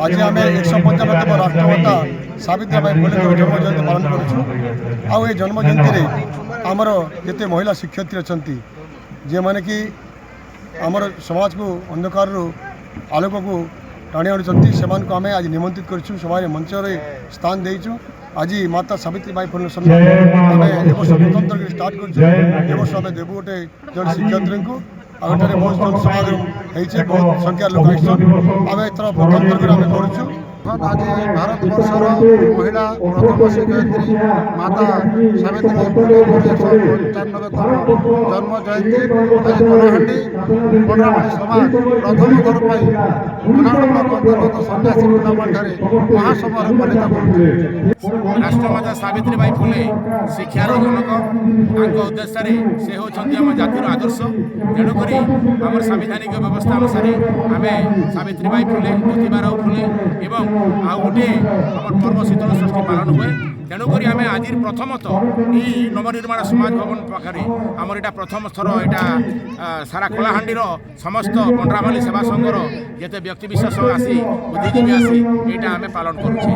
आज आम 195तम राष्ट्रमाता सावित्रीबाई फुले जन्म जयंती पालन करूँ। आ जन्म जयंती आमर जिते महिला शिक्षयित्री अच्छा जे मैंने कि आमर समाज को अंधकार आलोक को टाणी आनुंट से आम आज निमंत्रित करूँ। सभा मंच स्थान देचु। आज माता सावित्रीबाई फुले सम्मान आम ए वर्ष स्वतंत्र स्टार्ट कर देवु गोटे जन शिक्षयित्री को आगे बहुत जन समागम होती बहुत संख्या लोक आम एथर स्वतंत्र आम करुँ। आज भारत वर्षर महिला प्रथम शिक्षयित्री माता सावित्रीबाई फुले 195तम जन्म जयंती आज कलाहांडी पंडरामाणी समाज प्रथम थर पर जूनागढ़ ब्लॉक अंतर्गत सन्यासी टूर्णामेंट महासमारोह पालित कर राष्ट्रमाता सावित्रीबाई फुले शिक्षार जनक उद्देश्य से होती आम जातिर आदर्श। तेणुक आम संवैधानिक व्यवस्था अनुसार आम सावित्रीबाई फुले ज्योतिबाराव फुले एवं आउ गोटे आम पर्व शीतल षष्ठी पालन हुए। तेणुक आम आज प्रथमतः ये नवनिर्माण समाज भवन पाखे आमर यहाँ प्रथम थर यहाँ सारा कलाहांडीर समस्त पंडरामाली सेवा संघर जिते व्यक्तिविशेष आसी बुद्धिजीवी आसी यहाँ आम पालन करुचे।